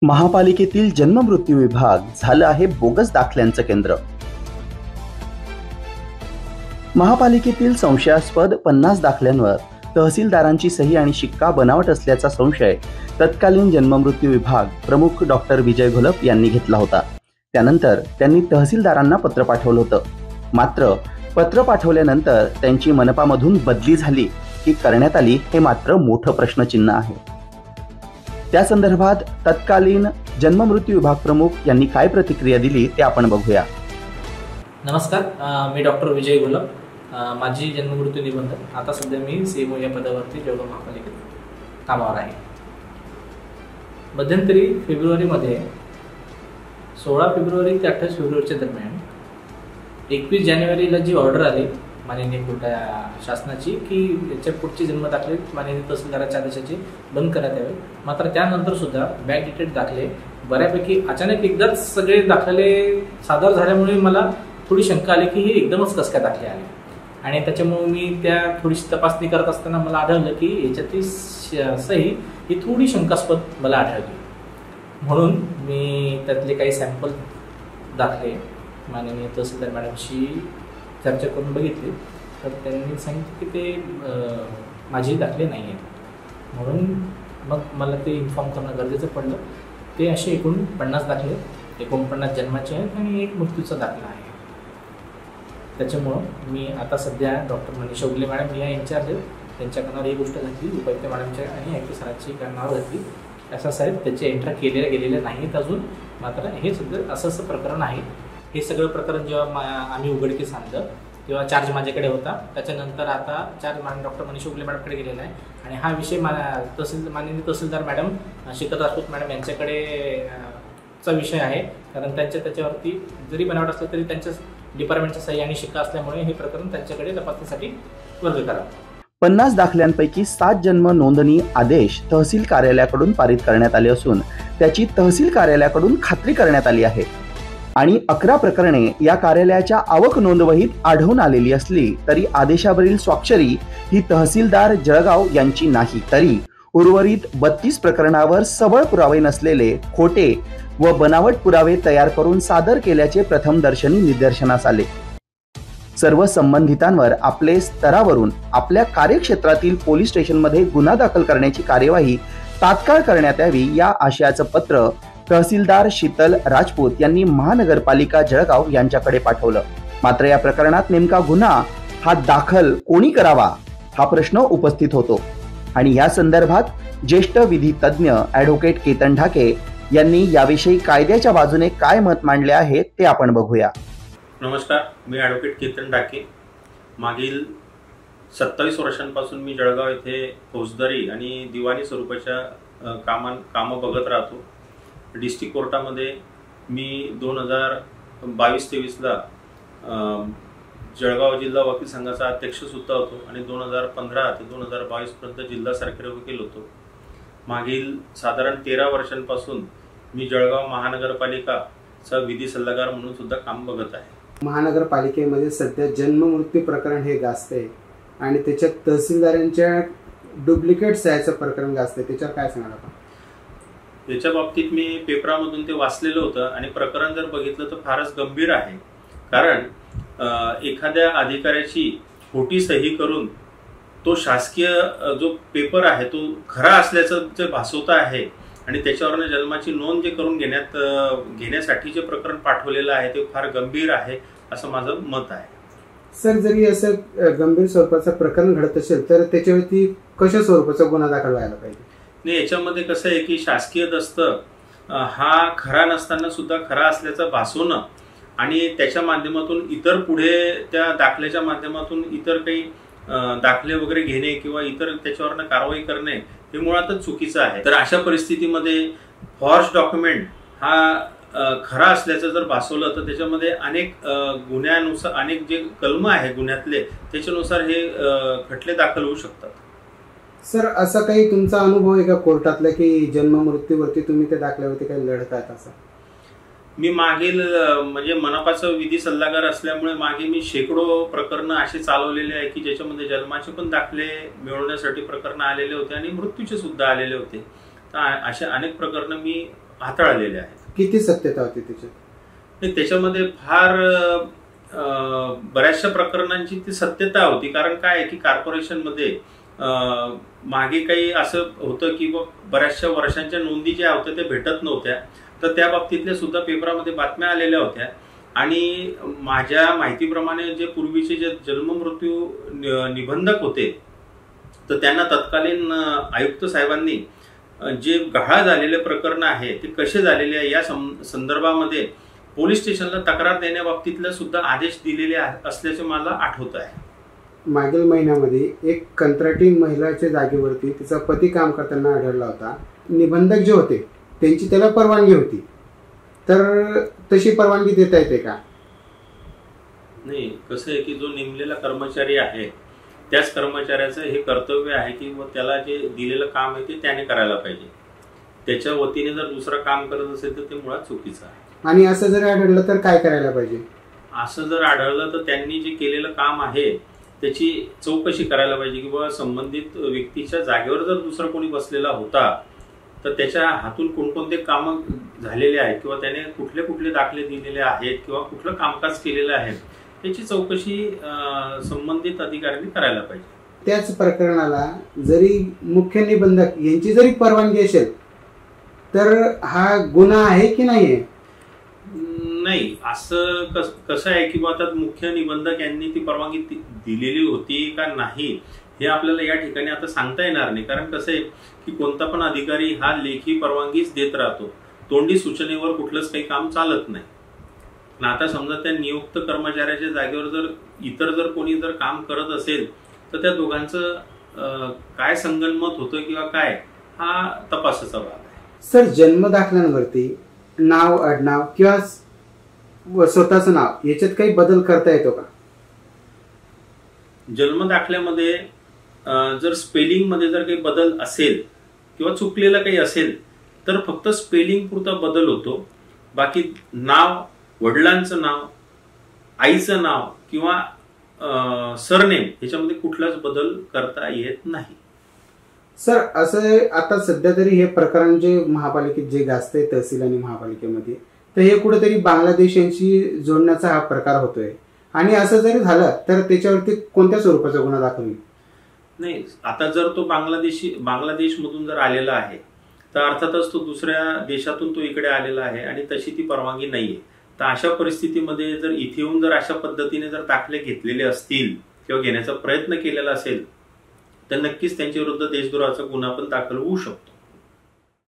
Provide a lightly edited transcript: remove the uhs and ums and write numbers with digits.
महापालिकेतील जन्ममृत्यू विभाग झालं आहे बोगस दाखल्यांचं केंद्र। महापालिकेतील संशयास्पद 50 दाखल्यांवर तहसीलदारांची सही आणि शिक्का बनावट असल्याचा संशय तत्कालीन जन्ममृत्यू विभाग प्रमुख डॉक्टर विजय घोलप यांनी घेतला होता। त्यानंतर त्यांनी तहसीलदारांना पत्र पाठवलं होतं। मात्र पत्र पाठवल्यानंतर त्यांची मनपामधून बदली झाली की करण्यात आली हे मात्र मोठं प्रश्नचिन्ह आहे। त्या संदर्भात तत्कालीन जन्ममृत्यू विभाग प्रमुख यांनी काय प्रतिक्रिया दिली ते आपण बघूया। नमस्कार, मी डॉक्टर विजय घोलप, माझी जन्ममृत्यू निबंधक। आता सध्या मी सीएमओ या पदावरती जळगाव महापालिकेत कामावर आहे। मध्यंतरी फेब्रुवारीमध्ये 16 फेब्रुवारी ते 28 फेब्रुवारीच्या दरम्यान 21 जानेवारीला जी ऑर्डर आली माननीय शासनाची की याच्या पुढची जन्मदाखले माननीय तहसीलदाराच्या आदेशाचे बंद करण्यात यावे, मात्र त्यानंतर सुद्धा बॅकडेटेड दाखले बऱ्यापैकी अचानक एकदाच सगळे दाखले सादर झाल्यामुळे मला थोडी शंका आली की हे एकदमच कसं काय दाखले आले। आणि त्याच्यामुळे मी त्या थोडीशी तपासणी करत असताना मला आढळलं की याच्यातली सही ही थोडी शंकास्पद मला आढळली। म्हणून मी त्यातले काही सॅम्पल दाखले माननीय तहसीलदार मॅडमशी चर्चा करून बघितली, तर त्यांनी सांगितलं की ते माझे दाखले नाही आहेत। म्हणून मग मला ते इन्फॉर्म करणं गरजेचं पडलं। ते असे एकूण 50 दाखले, 49 जन्माचे आहेत आणि एक मृत्यूचा दाखला आहे। त्याच्यामुळं मी आता सध्या डॉक्टर मनीषा उगले मॅडम या इन्चार्ज आहेत, त्यांच्या कानावर ही गोष्ट घातली, उपायुक्त मॅडमच्या आणि आयुक्त सरांची कानावर घातली। असा साहेब त्याचे एंट्री गेलेल्या नाहीत अजून, मात्र हे सध्या असं प्रकरण आहे। हे सगळं प्रकरण जेव्हा आम्ही उघडकीस आणलं तेव्हा चार्ज माझ्याकडे होता। त्याच्यानंतर आता चार्ज डॉक्टर मनीषा उगले मॅडमकडे गेलेला आहे आणि हा विषय माननीय तहसीलदार मॅडम शिखर राजपूत मॅडम यांच्याकडे चा विषय आहे, कारण त्याच्यावरती जरी बनावट असलं तरी त्यांच्या डिपार्टमेंटचा सही आणि शिक्का असल्यामुळे हे प्रकरण त्यांच्याकडे तपासणीसाठी वर्ग करा। 50 दाखल्यांपैकी 7 जन्म नोंदणी आदेश तहसील कार्यालयाकडून पारित करण्यात आले असून त्याची तहसील कार्यालयाकडून खात्री करण्यात आली आहे आणि 11 प्रकरणे या कार्यालयाच्या आवक नोंदवहीत आढळून आलेली असली तरी आदेशावरील स्वाक्षरी ही तहसीलदार जळगाव यांची नाही, तरी उर्वरित 32 प्रकरणावर सबळ पुरावे नसलेले खोटे व बनावट पुरावे तयार करून सादर केल्याचे प्रथमदर्शनी निदर्शनास आले। सर्व संबंधितांवर आपले स्तरावरून आपल्या कार्यक्षेत्रातील पोलीस स्टेशनमध्ये गुन्हा दाखल करण्याची कार्यवाही तात्काळ करण्यात यावी या आशयाचं पत्र तहसीलदार शीतल राजपूत यांनी महानगरपालिका जळगाव यांच्याकडे पाठवलं। मात्र या प्रकरणात नेमका गुन्हा हा दाखल कोणी करावा हा प्रश्न उपस्थित होतो आणि या संदर्भात ज्येष्ठ विधी तज्ञ ॲडव्होकेट केतन ढाके यांनी याविषयी कायद्याच्या बाजूने काय मत मांडले आहे ते आपण बघूया। नमस्कार, मी ॲडव्होकेट केतन ढाके। मागील 27 वर्षांपासून मी जळगाव येथे फौजदारी आणि दिवाणी स्वरूपाच्या कामं बघत राहतो। डिस्ट्रिक्ट कोर्टामध्ये मी 2022-23ला जळगाव जिल्हा वकील संघाचा अध्यक्ष सुद्धा होतो आणि 2015 ते 2022 पर्यंत जिल्हा सरकारी वकील होतो। मागील साधारण 13 वर्षांपासून मी जळगाव महानगरपालिकाचा विधी सल्लागार म्हणून सुद्धा काम बघत आहे। महानगरपालिकेमध्ये सध्या जन्ममृत्यू प्रकरण हे गाजते आणि त्याच्यात तहसीलदारांच्या डुप्लिकेट सह्याचं प्रकरण गाजते, त्याच्यावर काय सांगाल आपण? याच्या बाबतीत मी पेपरामधून ते वाचलेलं होतं आणि प्रकरण जर बघितलं तर फारच गंभीर आहे, कारण एखाद्या अधिकाऱ्याची खोटी सही करून तो शासकीय जो पेपर आहे तो खरा असल्याचं जे भासवता आहे आणि त्याच्यावरनं जन्माची नोंद जे करून घेण्यासाठी जे प्रकरण पाठवलेलं आहे ते फार गंभीर आहे असं माझं मत आहे। सर, जरी असं गंभीर स्वरूपाचं प्रकरण घडत असेल तर त्याच्यावरती कशा स्वरूपाचा गुन्हा दाखल व्हायला पाहिजे? नाही, याच्यामध्ये कसं आहे की शासकीय दस्त हा खरा नसताना सुद्धा खरा असल्याचं भासवणं आणि त्याच्या माध्यमातून इतर पुढे त्या दाखल्याच्या माध्यमातून इतर काही दाखले वगैरे घेणे किंवा इतर त्याच्यावरनं कारवाई करणे हे मुळातच चुकीचं आहे। तर अशा परिस्थितीमध्ये फॉर्ज डॉक्युमेंट हा खरा असल्याचं जर भासवलं तर त्याच्यामध्ये अनेक गुन्ह्यानुसार अनेक जे कलम आहे गुन्ह्यातले त्याच्यानुसार हे खटले दाखल होऊ शकतात। सर, असा काही तुमचा अनुभव आहे का कोर्टातला की जन्म मृत्यूवरती तुम्ही त्या दाखल्यावरती काही लढतायत? असं मी मागील म्हणजे मनपाचा विधी सल्लागार असल्यामुळे मागे मी शेकडो प्रकरणं अशी चालवलेली आहे की ज्याच्यामध्ये जन्माचे पण दाखले मिळवण्यासाठी प्रकरणं आलेले होते आणि मृत्यूचे सुद्धा आलेले होते। तर अशा अनेक प्रकरणं मी हाताळलेले आहेत. किती सत्यता होती त्याच्यात? त्याच्यामध्ये फार बऱ्याचशा प्रकरणांची ती सत्यता होती. कारण काय आहे की कॉर्पोरेशनमध्ये मागे काही असं होतं की बऱ्याचशा वर्षांच्या नोंदी ज्या होत्या त्या भेटत नव्हत्या, तर त्या बाबतीतल्या सुद्धा पेपरामध्ये बातम्या आलेल्या होत्या. आणि माझ्या माहितीप्रमाणे जे पूर्वीचे जे जन्म मृत्यू निबंधक होते, तर त्यांना तत्कालीन आयुक्त साहेबांनी जे गहाळ झालेले प्रकरण आहे ते कसे झालेले आहे या संदर्भामध्ये पोलीस स्टेशनला तक्रार देण्याबाबतीतले सुद्धा आदेश दिलेले असल्याचे मला आठवत आहे. मागील महिन्यामध्ये एक कंत्राटी महिलाच्या जागेवरती तिचा पती काम करताना आढळला होता. निबंधक जे होते त्यांची त्याला परवानगी होती, तर तशी परवानगी देता येते का? नाही, कसं आहे की जो नेमलेला कर्मचारी आहे त्याच कर्मचाऱ्याचं हे कर्तव्य आहे की त्याला जे दिलेलं काम आहे ते त्याने करायला पाहिजे. त्याच्या वतीने जर दुसरं काम करत असेल तर ते मुळात चुकीचं आहे. आणि असं जर आढळलं तर काय करायला पाहिजे? असं जर आढळलं तर त्यांनी जे केलेलं काम आहे त्याची चौकशी करायला पाहिजे किंवा संबंधित व्यक्तीच्या जागेवर जर दुसरा कोणी बसलेला होता तर त्याच्या हातून कोणकोणते कामं झालेले आहेत किंवा त्याने कुठले कुठले दाखले दिलेले आहेत किंवा कुठलं कामकाज केलेलं आहे त्याची चौकशी संबंधित अधिकाऱ्यांनी करायला पाहिजे. त्याच प्रकरणाला जरी मुख्य निबंधक यांची जरी परवानगी असेल तर हा गुन्हा आहे की नाही? नाही, असं कसं आहे की आता मुख्य निबंधक यांनी ती परवानगी दिलेली होती का नाही हे आपल्याला या ठिकाणी आता सांगता येणार नाही. कारण कसं आहे की कोणता पण अधिकारी हा लेखी परवानगीच देत राहतो, तोंडी सूचनेवर कुठलंच काही काम चालत नाही. आता समजा त्या नियुक्त कर्मचाऱ्याच्या जागेवर जर इतर जर कोणी जर काम करत असेल तर त्या दोघांचं काय संगनमत होतं किंवा काय हा तपासाचा भाग आहे. सर, जन्म दाखल्यांवरती नाव, आडनाव किंवा स्वतःचं नाव याच्यात काही बदल करता येतो का? जन्म दाखल्यामध्ये जर स्पेलिंग मध्ये जर काही बदल असेल किंवा चुकलेलं काही असेल तर फक्त स्पेलिंग पुरता बदल होतो. बाकी नाव, वडिलांचं नाव, आईचं नाव किंवा सरनेम याच्यामध्ये कुठलाच बदल करता येत नाही. सर, असं आता सध्या तरी हे प्रकरण जे महापालिकेत जे गाजतंय तहसील आणि महापालिकेमध्ये, तर हे कुठेतरी बांगलादेशांशी जोडण्याचा हा प्रकार होतोय. आणि असं जरी झालं तर त्याच्यावरती कोणत्या स्वरूपाचा गुन्हा दाखल होईल? नाही, आता जर तो बांगलादेशमधून जर आलेला आहे तर अर्थातच तो दुसऱ्या देशातून तो इकडे आलेला आहे आणि तशी ती परवानगी नाहीये. तर अशा परिस्थितीमध्ये जर इथे येऊन जर अशा पद्धतीने जर दाखले घेतलेले असतील किंवा घेण्याचा प्रयत्न केलेला असेल तर नक्कीच त्यांच्या विरुद्ध देशद्रोहाचा गुन्हा पण दाखल होऊ शकतो.